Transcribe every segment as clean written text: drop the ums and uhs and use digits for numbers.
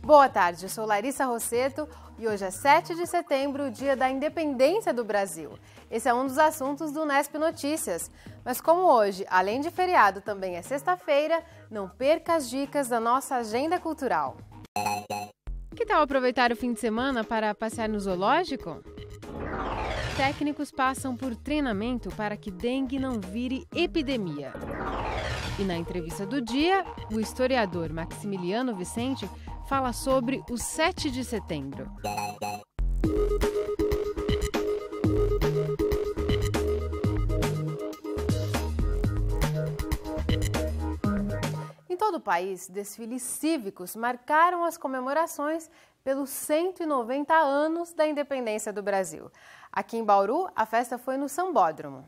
Boa tarde, eu sou Larissa Rosseto e hoje é 7 de setembro, dia da independência do Brasil. Esse é um dos assuntos do Unesp Notícias. Mas como hoje, além de feriado, também é sexta-feira, não perca as dicas da nossa agenda cultural. Que tal aproveitar o fim de semana para passear no zoológico? Técnicos passam por treinamento para que dengue não vire epidemia. E na entrevista do dia, o historiador Maximiliano Vicente fala sobre o 7 de setembro. Em todo o país, desfiles cívicos marcaram as comemorações pelos 190 anos da independência do Brasil. Aqui em Bauru, a festa foi no Sambódromo.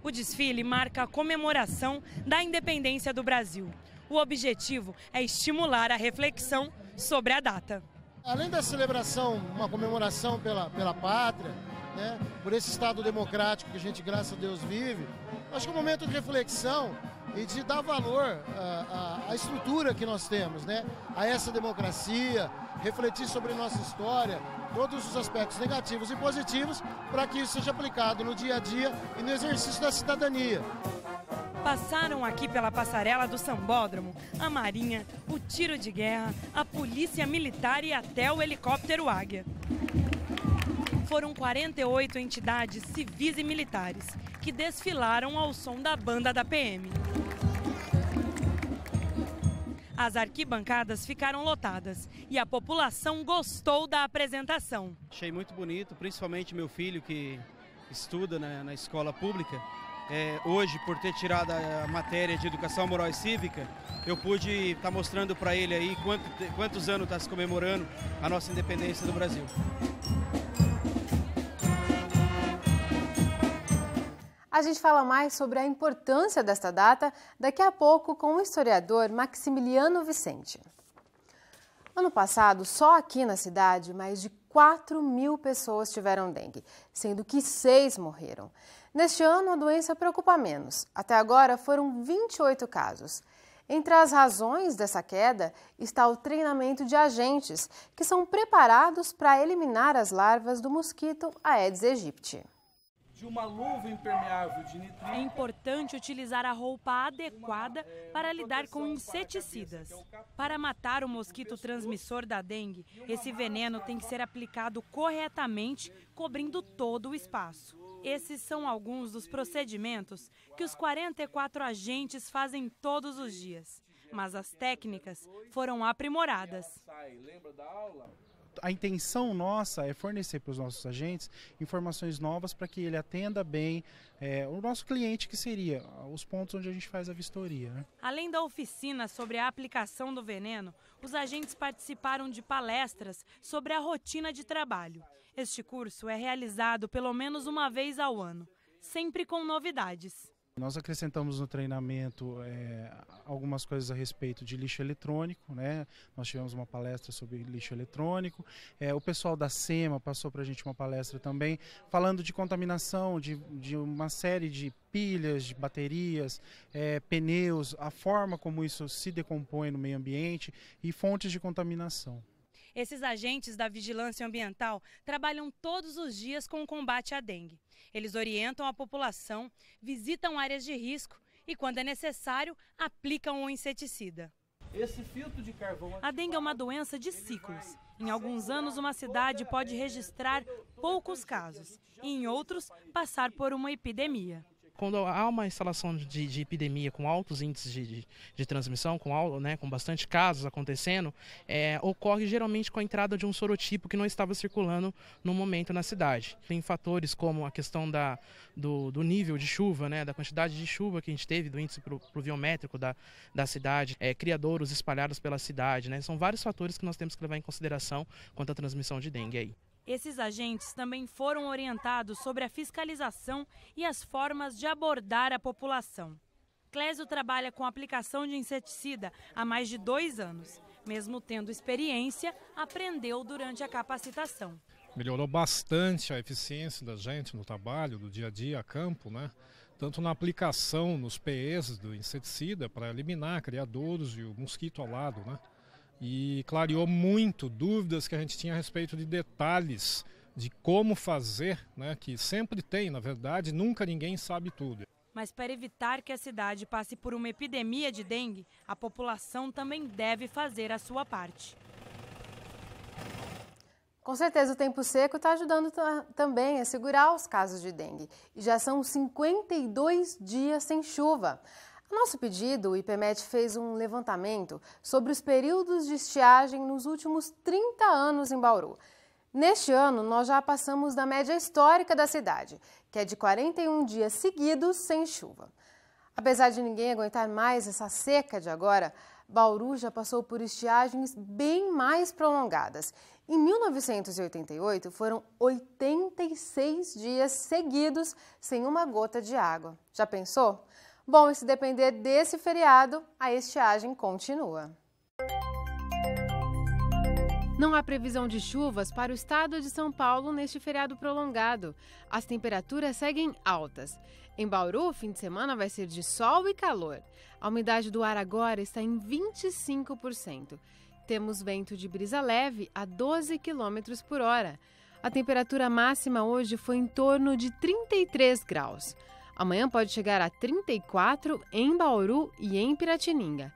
O desfile marca a comemoração da independência do Brasil. O objetivo é estimular a reflexão sobre a data. Além da celebração, uma comemoração pela pátria, né, por esse Estado democrático que a gente, graças a Deus, vive, acho que é um momento de reflexão e de dar valor à estrutura que nós temos, né, a essa democracia, refletir sobre nossa história, todos os aspectos negativos e positivos, para que isso seja aplicado no dia a dia e no exercício da cidadania. Passaram aqui pela passarela do Sambódromo a Marinha, o tiro de guerra, a polícia militar e até o helicóptero Águia. Foram 48 entidades civis e militares que desfilaram ao som da banda da PM. As arquibancadas ficaram lotadas e a população gostou da apresentação. Achei muito bonito, principalmente meu filho que estuda na escola pública. Hoje, por ter tirado a matéria de educação moral e cívica, eu pude estar mostrando para ele aí quantos anos está se comemorando a nossa independência do Brasil. A gente fala mais sobre a importância desta data daqui a pouco com o historiador Maximiliano Vicente. Ano passado, só aqui na cidade, mais de 4.000 pessoas tiveram dengue, sendo que 6 morreram. Neste ano, a doença preocupa menos. Até agora, foram 28 casos. Entre as razões dessa queda está o treinamento de agentes, que são preparados para eliminar as larvas do mosquito Aedes aegypti. De uma luva impermeável de nitrito. É importante utilizar a roupa adequada para lidar com inseticidas. Para matar o mosquito transmissor da dengue, esse veneno tem que ser aplicado corretamente, cobrindo todo o espaço. Esses são alguns dos procedimentos que os 44 agentes fazem todos os dias. Mas as técnicas foram aprimoradas. A intenção nossa é fornecer para os nossos agentes informações novas para que ele atenda bem o nosso cliente, que seria os pontos onde a gente faz a vistoria, né? Além da oficina sobre a aplicação do veneno, os agentes participaram de palestras sobre a rotina de trabalho. Este curso é realizado pelo menos uma vez ao ano, sempre com novidades. Nós acrescentamos no treinamento algumas coisas a respeito de lixo eletrônico, né? Nós tivemos uma palestra sobre lixo eletrônico. O pessoal da SEMA passou para a gente uma palestra também, falando de contaminação de uma série de pilhas, de baterias, pneus, a forma como isso se decompõe no meio ambiente e fontes de contaminação. Esses agentes da vigilância ambiental trabalham todos os dias com o combate à dengue. Eles orientam a população, visitam áreas de risco e, quando é necessário, aplicam o inseticida. Esse filtro de carvão... A dengue é uma doença de ciclos. Em alguns anos, uma cidade pode registrar poucos casos e, em outros, passar por uma epidemia. Quando há uma instalação de epidemia com altos índices de transmissão, com bastante casos acontecendo, ocorre geralmente com a entrada de um sorotipo que não estava circulando no momento na cidade. Tem fatores como a questão do nível de chuva, né, da quantidade de chuva que a gente teve, do índice pluviométrico da cidade, criadouros espalhados pela cidade, né, são vários fatores que nós temos que levar em consideração quanto à transmissão de dengue aí. Esses agentes também foram orientados sobre a fiscalização e as formas de abordar a população. Clésio trabalha com a aplicação de inseticida há mais de 2 anos. Mesmo tendo experiência, aprendeu durante a capacitação. Melhorou bastante a eficiência da gente no trabalho, do dia a dia a campo, né? Tanto na aplicação nos PEs do inseticida para eliminar criadouros e o mosquito alado, né? e clareou muito dúvidas que a gente tinha a respeito de detalhes de como fazer, né, que sempre tem, na verdade, nunca ninguém sabe tudo. Mas para evitar que a cidade passe por uma epidemia de dengue, a população também deve fazer a sua parte. Com certeza o tempo seco está ajudando também a segurar os casos de dengue. E já são 52 dias sem chuva. A nosso pedido, o IPMET fez um levantamento sobre os períodos de estiagem nos últimos 30 anos em Bauru. Neste ano, nós já passamos da média histórica da cidade, que é de 41 dias seguidos sem chuva. Apesar de ninguém aguentar mais essa seca de agora, Bauru já passou por estiagens bem mais prolongadas. Em 1988, foram 86 dias seguidos sem uma gota de água. Já pensou? Bom, e se depender desse feriado, a estiagem continua. Não há previsão de chuvas para o estado de São Paulo neste feriado prolongado. As temperaturas seguem altas. Em Bauru, o fim de semana vai ser de sol e calor. A umidade do ar agora está em 25%. Temos vento de brisa leve a 12 km por hora. A temperatura máxima hoje foi em torno de 33 graus. Amanhã pode chegar a 34 em Bauru e em Piratininga.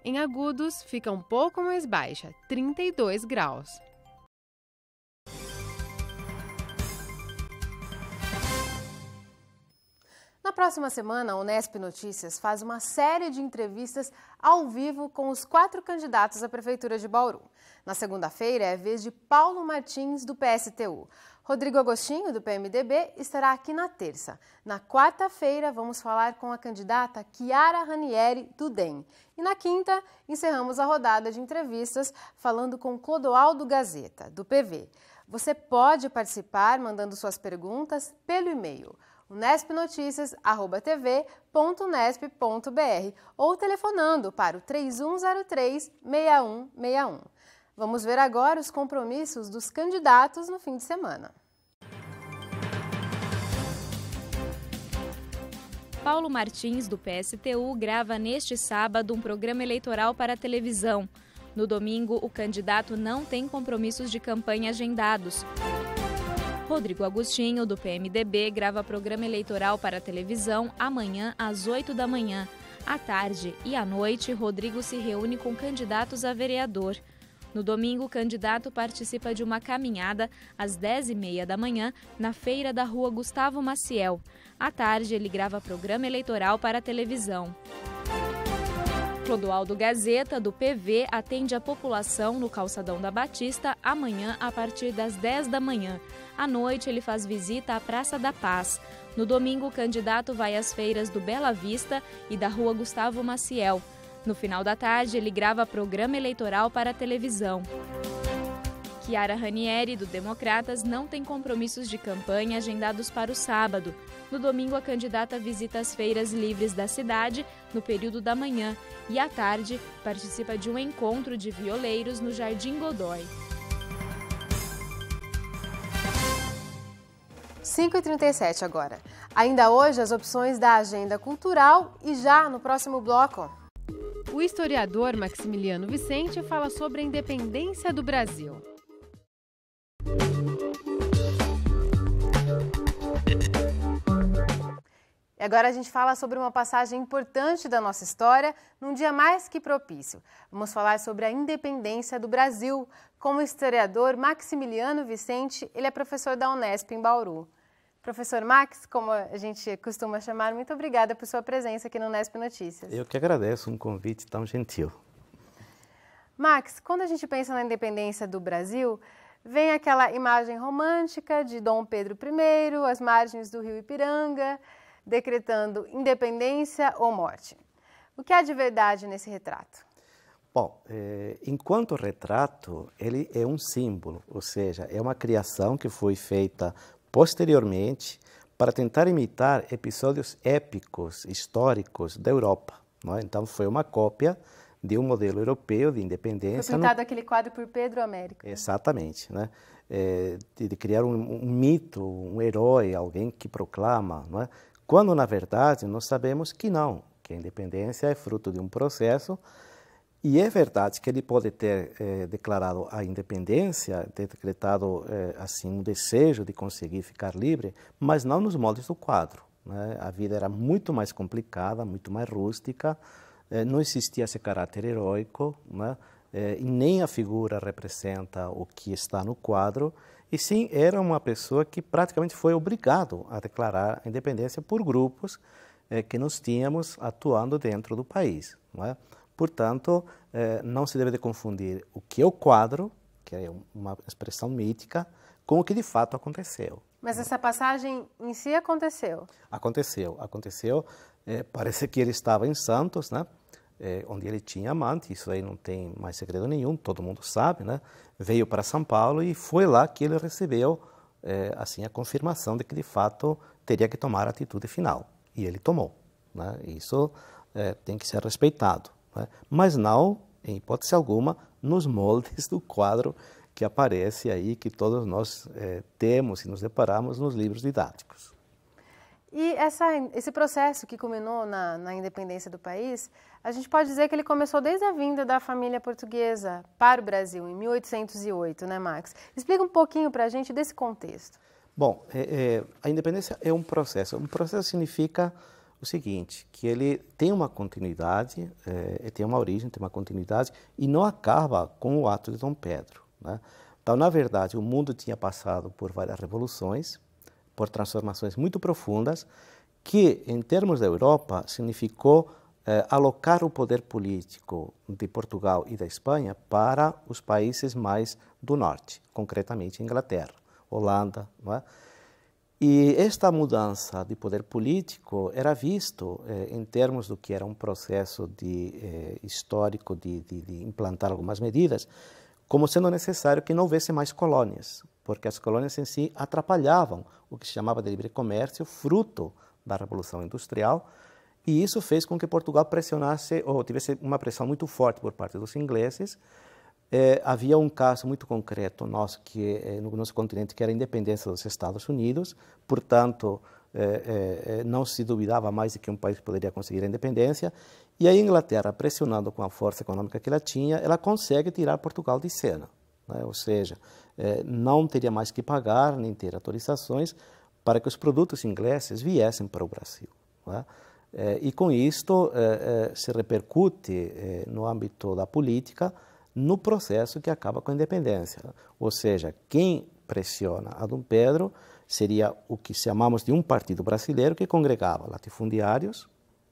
Em Agudos, fica um pouco mais baixa, 32 graus. Na próxima semana, a Unesp Notícias faz uma série de entrevistas ao vivo com os 4 candidatos à Prefeitura de Bauru. Na segunda-feira é a vez de Paulo Martins, do PSTU. Rodrigo Agostinho, do PMDB, estará aqui na terça. Na quarta-feira, vamos falar com a candidata Chiara Ranieri, do DEM. E na quinta, encerramos a rodada de entrevistas falando com Clodoaldo Gazeta, do PV. Você pode participar mandando suas perguntas pelo e-mail unespnotícias@tv.unesp.br ou telefonando para o 3103-6161. Vamos ver agora os compromissos dos candidatos no fim de semana. Paulo Martins, do PSTU, grava neste sábado um programa eleitoral para a televisão. No domingo, o candidato não tem compromissos de campanha agendados. Rodrigo Agostinho, do PMDB, grava programa eleitoral para a televisão amanhã às 8 da manhã. À tarde e à noite, Rodrigo se reúne com candidatos a vereador. No domingo, o candidato participa de uma caminhada às 10h30 da manhã na feira da Rua Gustavo Maciel. À tarde, ele grava programa eleitoral para a televisão. Clodoaldo Gazeta, do PV, atende a população no Calçadão da Batista amanhã a partir das 10 da manhã. À noite, ele faz visita à Praça da Paz. No domingo, o candidato vai às feiras do Bela Vista e da Rua Gustavo Maciel. No final da tarde, ele grava programa eleitoral para a televisão. Chiara Ranieri, do Democratas, não tem compromissos de campanha agendados para o sábado. No domingo, a candidata visita as feiras livres da cidade no período da manhã e, à tarde, participa de um encontro de violeiros no Jardim Godoy. 5h37 agora. Ainda hoje, as opções da agenda cultural e já no próximo bloco. O historiador Maximiliano Vicente fala sobre a independência do Brasil. E agora a gente fala sobre uma passagem importante da nossa história num dia mais que propício. Vamos falar sobre a independência do Brasil. Com o historiador Maximiliano Vicente, ele é professor da Unesp em Bauru. Professor Max, como a gente costuma chamar, muito obrigada por sua presença aqui no Unesp Notícias. Eu que agradeço um convite tão gentil. Max, quando a gente pensa na independência do Brasil, vem aquela imagem romântica de Dom Pedro I, às margens do rio Ipiranga, decretando independência ou morte. O que há de verdade nesse retrato? Bom, enquanto retrato, ele é um símbolo, ou seja, é uma criação que foi feita posteriormente para tentar imitar episódios épicos, históricos da Europa. Não é? Então, foi uma cópia de um modelo europeu de independência. Foi pintado aquele quadro por Pedro Américo. Exatamente. Né? De criar um mito, um herói, alguém que proclama, não é? Quando, na verdade, nós sabemos que não, que a independência é fruto de um processo E é verdade que ele pode ter declarado a independência, ter decretado assim um desejo de conseguir ficar livre, mas não nos moldes do quadro, né? A vida era muito mais complicada, muito mais rústica, não existia esse caráter heróico, né? E nem a figura representa o que está no quadro, e sim era uma pessoa que praticamente foi obrigado a declarar a independência por grupos que nós tínhamos atuando dentro do país, não é? Portanto, não se deve de confundir o que é o quadro, que é uma expressão mítica, com o que de fato aconteceu. Mas essa passagem em si aconteceu? Aconteceu. Parece que ele estava em Santos, né? Onde ele tinha amante, isso aí não tem mais segredo nenhum, todo mundo sabe, né? Veio para São Paulo e foi lá que ele recebeu assim, a confirmação de que de fato teria que tomar a atitude final. E ele tomou, né? Isso tem que ser respeitado, né? Mas não, em hipótese alguma, nos moldes do quadro que aparece aí, que todos nós temos e nos deparamos nos livros didáticos. E esse processo que culminou na independência do país, a gente pode dizer que ele começou desde a vinda da família portuguesa para o Brasil, em 1808, né, Max? Explica um pouquinho para a gente desse contexto. Bom, a independência é um processo. Um processo significa o seguinte, que ele tem uma continuidade, tem uma origem, tem uma continuidade, e não acaba com o ato de Dom Pedro, né? Então, na verdade, o mundo tinha passado por várias revoluções, por transformações muito profundas, que, em termos da Europa, significou alocar o poder político de Portugal e da Espanha para os países mais do norte, concretamente Inglaterra, Holanda, não é? E esta mudança de poder político era visto, em termos do que era um processo histórico de implantar algumas medidas, como sendo necessário que não houvesse mais colônias, porque as colônias em si atrapalhavam o que se chamava de livre comércio, fruto da Revolução Industrial, e isso fez com que Portugal pressionasse, ou tivesse uma pressão muito forte por parte dos ingleses. Havia um caso muito concreto nosso, no nosso continente, que era a independência dos Estados Unidos, portanto, não se duvidava mais de que um país poderia conseguir a independência, e a Inglaterra, pressionando com a força econômica que ela tinha, ela consegue tirar Portugal de cena, né? Ou seja, não teria mais que pagar, nem ter autorizações para que os produtos ingleses viessem para o Brasil, né? E com isto se repercute no âmbito da política, no processo que acaba com a independência. Ou seja, quem pressiona a Dom Pedro seria o que chamamos de um partido brasileiro que congregava latifundiários,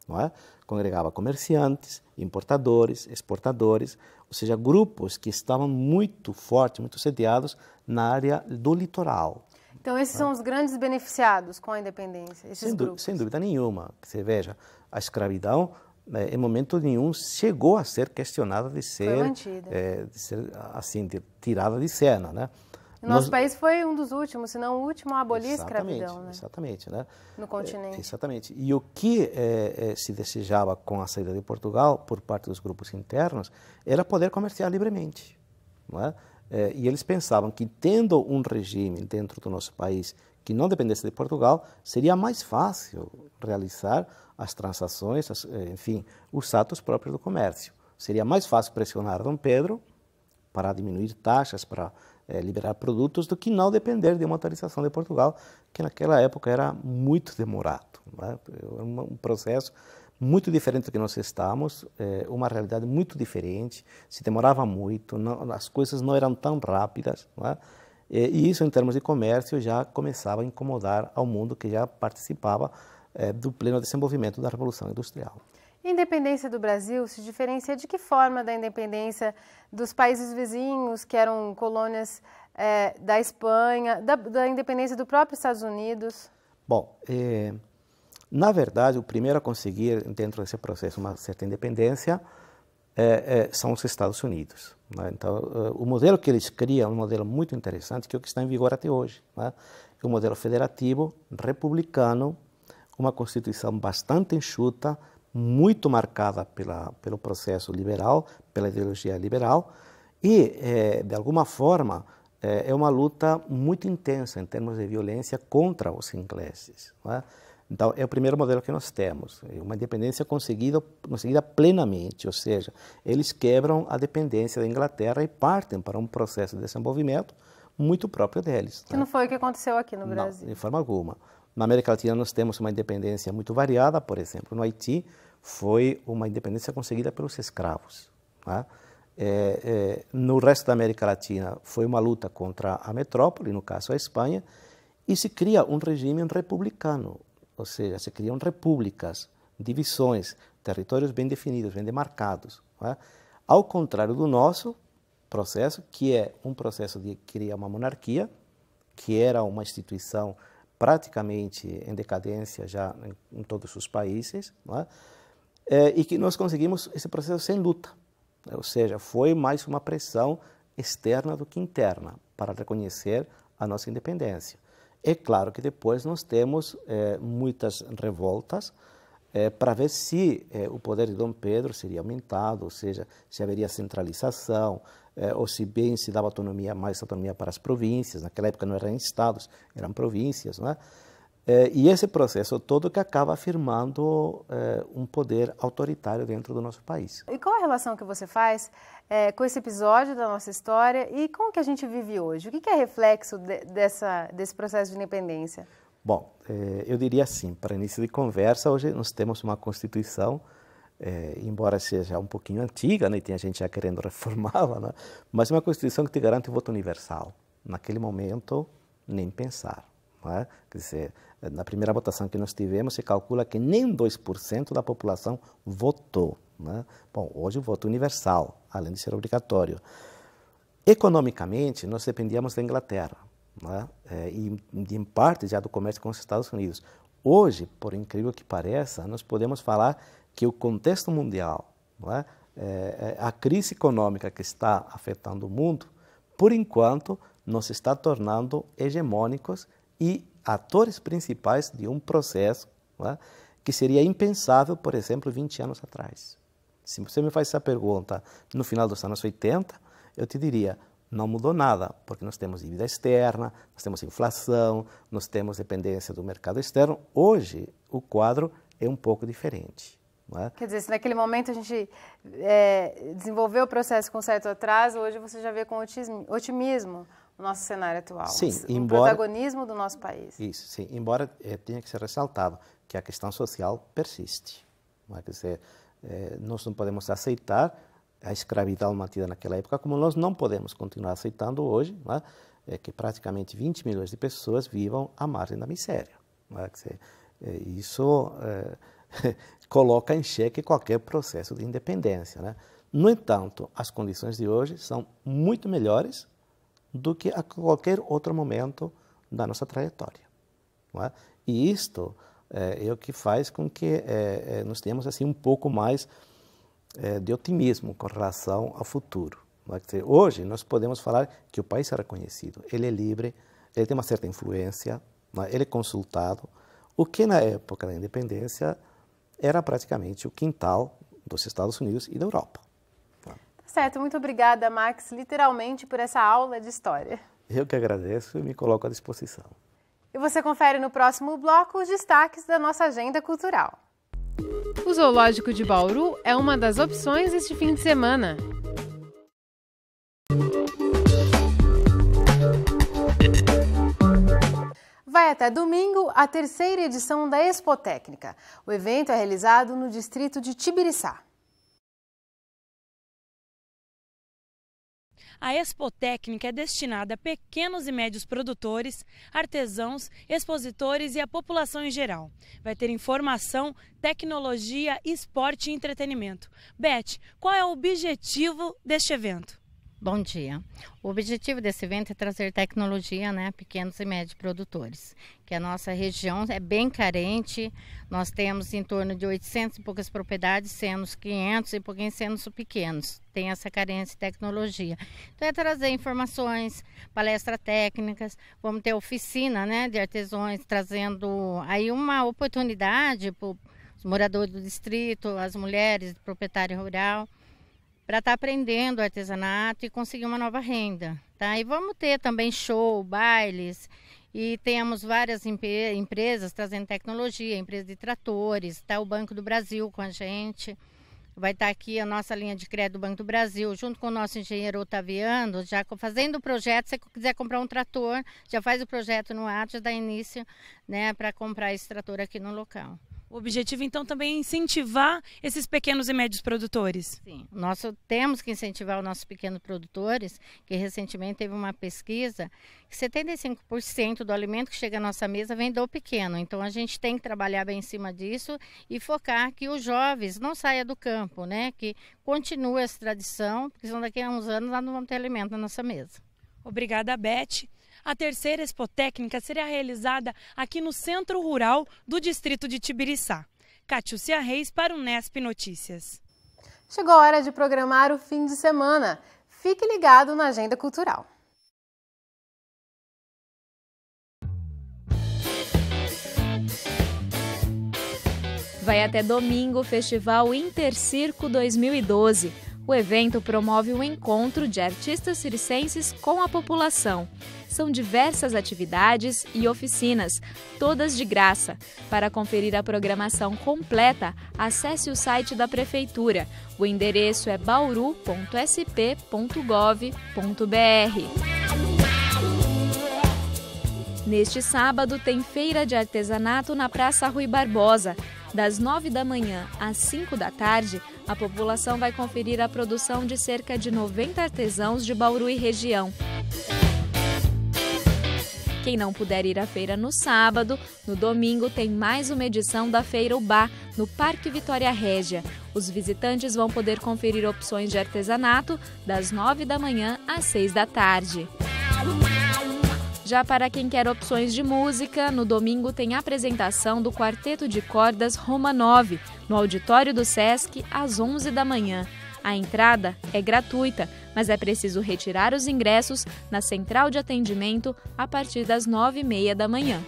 não é? Congregava comerciantes, importadores, exportadores, ou seja, grupos que estavam muito fortes, muito sediados na área do litoral. Então, esses são os grandes beneficiados com a indendependência, esses grupos? Sem dúvida nenhuma. Você veja, a escravidão, em momento nenhum, chegou a ser questionada de ser assim, tirada de cena, né? O nosso país foi um dos últimos, se não o último, a abolir a escravidão, né? Exatamente, né? No continente. Exatamente. E o que se desejava com a saída de Portugal, por parte dos grupos internos, era poder comerciar livremente, não é? E eles pensavam que, tendo um regime dentro do nosso país que não dependesse de Portugal, seria mais fácil realizar as transações, enfim, os atos próprios do comércio. Seria mais fácil pressionar Dom Pedro para diminuir taxas, para liberar produtos, do que não depender de uma autorização de Portugal, que naquela época era muito demorado, né? Um processo muito diferente do que nós estamos, uma realidade muito diferente, se demorava muito, as coisas não eram tão rápidas, né? E isso, em termos de comércio, já começava a incomodar ao mundo que já participava do pleno desenvolvimento da Revolução Industrial. A independência do Brasil se diferencia de que forma da independência dos países vizinhos, que eram colônias da Espanha, da independência do próprio Estados Unidos? Bom, na verdade, o primeiro a conseguir, dentro desse processo, uma certa independência são os Estados Unidos, né? Então, o modelo que eles criam é um modelo muito interessante, que é o que está em vigor até hoje, né? É um modelo federativo, republicano, uma Constituição bastante enxuta, muito marcada pelo processo liberal, pela ideologia liberal, e, de alguma forma, é uma luta muito intensa em termos de violência contra os ingleses, não é? Então, é o primeiro modelo que nós temos, uma independência conseguida plenamente, ou seja, eles quebram a dependência da Inglaterra e partem para um processo de desenvolvimento muito próprio deles. Que não foi o que aconteceu aqui no Brasil. Não, de forma alguma. Na América Latina nós temos uma independência muito variada, por exemplo, no Haiti foi uma independência conseguida pelos escravos. Né? No resto da América Latina foi uma luta contra a metrópole, no caso a Espanha, e se cria um regime republicano, ou seja, se criam repúblicas, divisões, territórios bem definidos, bem demarcados. Né? Ao contrário do nosso processo, que é um processo de criar uma monarquia, que era uma instituição praticamente em decadência já em todos os países, né? E que nós conseguimos esse processo sem luta, ou seja, foi mais uma pressão externa do que interna para reconhecer a nossa independência. É claro que depois nós temos muitas revoltas para ver se o poder de Dom Pedro seria aumentado, ou seja, se haveria centralização, ou se bem se dava mais autonomia para as províncias. Naquela época não eram estados, eram províncias, não é? E esse processo todo que acaba afirmando um poder autoritário dentro do nosso país. E qual a relação que você faz com esse episódio da nossa história e com o que a gente vive hoje? O que é reflexo desse processo de independência? Bom, eu diria assim, para início de conversa, hoje nós temos uma Constituição, embora seja um pouquinho antiga, né, e tem gente já querendo reformá-la, né, mas uma Constituição que te garante o voto universal. Naquele momento, nem pensar. Não é? Quer dizer, na primeira votação que nós tivemos, se calcula que nem 2% da população votou. Né? Bom, hoje o voto universal, além de ser obrigatório. Economicamente, nós dependíamos da Inglaterra, né? E em parte já do comércio com os Estados Unidos. Hoje, por incrível que pareça, nós podemos falar que o contexto mundial, né? A crise econômica que está afetando o mundo, por enquanto, nos está tornando hegemônicos e atores principais de um processo, né, que seria impensável, por exemplo, 20 anos atrás. Se você me faz essa pergunta no final dos anos 80, eu te diria, não mudou nada, porque nós temos dívida externa, nós temos inflação, nós temos dependência do mercado externo. Hoje, o quadro é um pouco diferente. Não é? Quer dizer, se naquele momento a gente desenvolveu o processo com certo atraso, hoje você já vê com otimismo o nosso cenário atual, sim, o protagonismo do nosso país. Isso, sim, embora tenha que ser ressaltado que a questão social persiste. Não é? Quer dizer, nós não podemos aceitar a escravidão mantida naquela época, como nós não podemos continuar aceitando hoje, não é? Que praticamente 20 milhões de pessoas vivam à margem da miséria. Não é? Quer dizer, isso coloca em xeque qualquer processo de independência. Né? No entanto, as condições de hoje são muito melhores do que a qualquer outro momento da nossa trajetória. Não é? E isto é o que faz com que nós tenhamos assim, um pouco mais de otimismo com relação ao futuro. Não é? Quer dizer, hoje nós podemos falar que o país é reconhecido, ele é livre, ele tem uma certa influência, não é? Ele é consultado, o que na época da independência era praticamente o quintal dos Estados Unidos e da Europa. Certo, muito obrigada, Max, literalmente por essa aula de história. Eu que agradeço e me coloco à disposição. E você confere no próximo bloco os destaques da nossa agenda cultural. O Zoológico de Bauru é uma das opções este fim de semana. Vai até domingo a terceira edição da Expotécnica. O evento é realizado no distrito de Tibiriçá. A Expotécnica é destinada a pequenos e médios produtores, artesãos, expositores e a população em geral. Vai ter informação, tecnologia, esporte e entretenimento. Beth, qual é o objetivo deste evento? Bom dia. O objetivo desse evento é trazer tecnologia, né, a pequenos e médios produtores, que a nossa região é bem carente. Nós temos em torno de 800 e poucas propriedades, sendo os 500 e pouquinhos sendo os pequenos. Tem essa carência de tecnologia. Então é trazer informações, palestras técnicas, vamos ter oficina, né, de artesãos, trazendo aí uma oportunidade para os moradores do distrito, as mulheres, proprietário rural, para estar aprendendo artesanato e conseguir uma nova renda. Tá? E vamos ter também show, bailes E temos várias empresas trazendo tecnologia, empresa de tratores, está o Banco do Brasil com a gente. Vai estar aqui a nossa linha de crédito do Banco do Brasil, junto com o nosso engenheiro Otaviano, já fazendo o projeto. Se você quiser comprar um trator, já faz o projeto no ato, já dá início, né, para comprar esse trator aqui no local. O objetivo, então, também é incentivar esses pequenos e médios produtores. Sim, temos que incentivar os nossos pequenos produtores, que recentemente teve uma pesquisa que 75% do alimento que chega à nossa mesa vem do pequeno. Então, a gente tem que trabalhar bem em cima disso e focar que os jovens não saiam do campo, né? Que continue essa tradição, porque senão daqui a uns anos nós não vamos ter alimento na nossa mesa. Obrigada, Beth. A terceira Expotécnica será realizada aqui no Centro Rural do Distrito de Tibiriçá. Catiúcia Reis para o Nesp Notícias. Chegou a hora de programar o fim de semana. Fique ligado na agenda cultural. Vai até domingo o Festival Intercirco 2012. O evento promove um encontro de artistas circenses com a população. São diversas atividades e oficinas, todas de graça. Para conferir a programação completa, acesse o site da Prefeitura. O endereço é bauru.sp.gov.br. Neste sábado tem feira de artesanato na Praça Rui Barbosa. Das 9 da manhã às 5 da tarde, a população vai conferir a produção de cerca de 90 artesãos de Bauru e região. Quem não puder ir à feira no sábado, no domingo tem mais uma edição da Feira Ubá, no Parque Vitória Régia. Os visitantes vão poder conferir opções de artesanato das 9 da manhã às 6 da tarde. Já para quem quer opções de música, no domingo tem a apresentação do Quarteto de Cordas Romanov, no auditório do Sesc, às 11 da manhã. A entrada é gratuita, mas é preciso retirar os ingressos na central de atendimento a partir das 9h30 da manhã.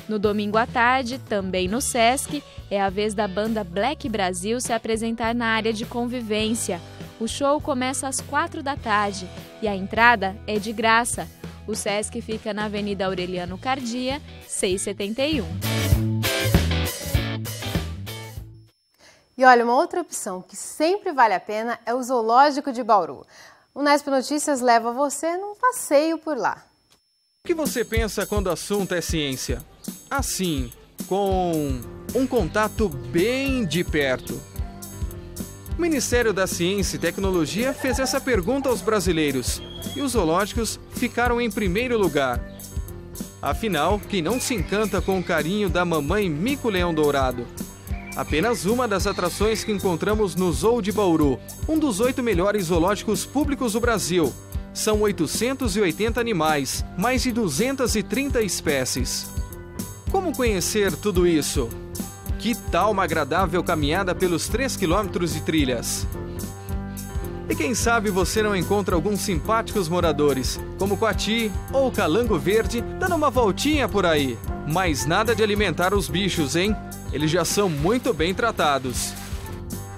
No domingo à tarde, também no Sesc, é a vez da banda Black Brasil se apresentar na área de convivência. O show começa às 4 da tarde e a entrada é de graça. O Sesc fica na Avenida Aureliano Cardia, 671. E olha, uma outra opção que sempre vale a pena é o Zoológico de Bauru. O Nesp Notícias leva você num passeio por lá. O que você pensa quando o assunto é ciência? Assim, com um contato bem de perto. O Ministério da Ciência e Tecnologia fez essa pergunta aos brasileiros e os zoológicos ficaram em primeiro lugar. Afinal, quem não se encanta com o carinho da mamãe mico-leão dourado? Apenas uma das atrações que encontramos no Zoo de Bauru, um dos 8 melhores zoológicos públicos do Brasil. São 880 animais, mais de 230 espécies. Como conhecer tudo isso? Que tal uma agradável caminhada pelos 3 quilômetros de trilhas? E quem sabe você não encontra alguns simpáticos moradores, como Coati ou Calango Verde, dando uma voltinha por aí. Mas nada de alimentar os bichos, hein? Eles já são muito bem tratados.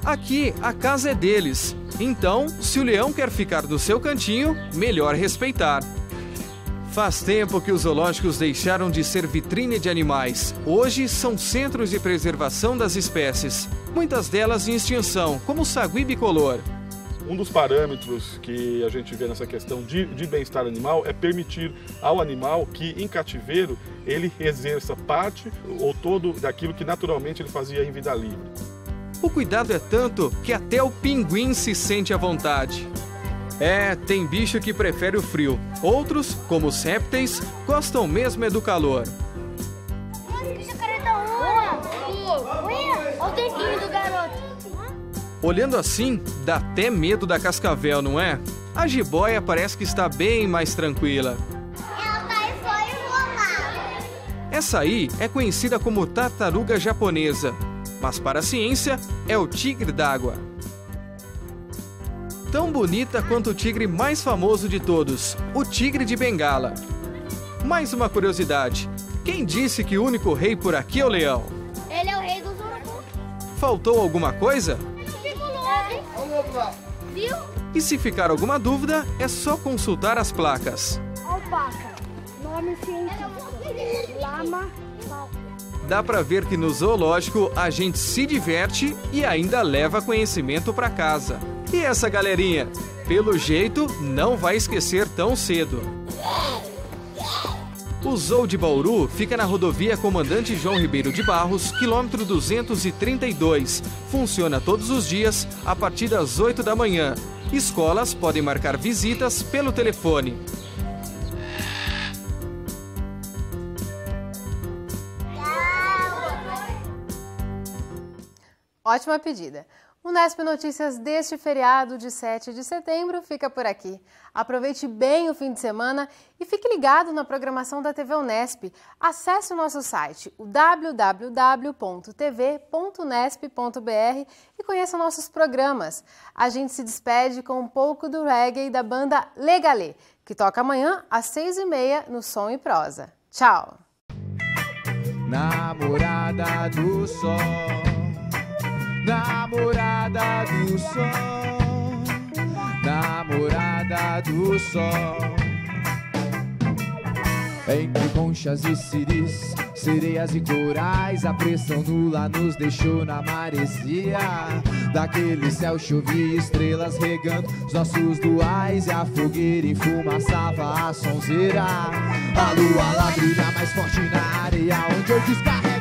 Aqui, a casa é deles. Então, se o leão quer ficar no seu cantinho, melhor respeitar. Faz tempo que os zoológicos deixaram de ser vitrine de animais. Hoje são centros de preservação das espécies, muitas delas em extinção, como o sagui bicolor. Um dos parâmetros que a gente vê nessa questão de bem-estar animal é permitir ao animal que, em cativeiro, ele exerça parte ou todo daquilo que naturalmente ele fazia em vida livre. O cuidado é tanto que até o pinguim se sente à vontade. Tem bicho que prefere o frio. Outros, como os répteis, gostam mesmo do calor. Olha o dentinho do garoto. Olhando assim, dá até medo da cascavel, não é? A jiboia parece que está bem mais tranquila. Ela tá aí só enrolada. Essa aí é conhecida como tartaruga japonesa, mas para a ciência é o tigre d'água. Tão bonita quanto o tigre mais famoso de todos, o tigre de Bengala. Mais uma curiosidade, quem disse que o único rei por aqui é o leão? Ele é o rei dos urubus. Faltou alguma coisa? Viu? E se ficar alguma dúvida, é só consultar as placas. Alpaca. Nome científico: lama falcon. Dá pra ver que no zoológico a gente se diverte e ainda leva conhecimento pra casa. E essa galerinha, pelo jeito, não vai esquecer tão cedo. O Zoo de Bauru fica na rodovia Comandante João Ribeiro de Barros, quilômetro 232. Funciona todos os dias a partir das 8 da manhã. Escolas podem marcar visitas pelo telefone. Ótima pedida. O Nesp Notícias deste feriado de 7 de setembro fica por aqui. Aproveite bem o fim de semana e fique ligado na programação da TV Unesp. Acesse o nosso site, o www.tv.unesp.br e conheça nossos programas. A gente se despede com um pouco do reggae da banda Legalê, que toca amanhã às 6h30 no Som e Prosa. Tchau! Namorada do Sol, namorada do Sol, namorada do Sol. Entre conchas e ciris, sereias e corais, a pressão nula nos deixou na maresia. Daquele céu chovia estrelas regando os nossos luais, e a fogueira enfumaçava a sonzeira. A lua lá brilha mais forte na areia onde eu descarrego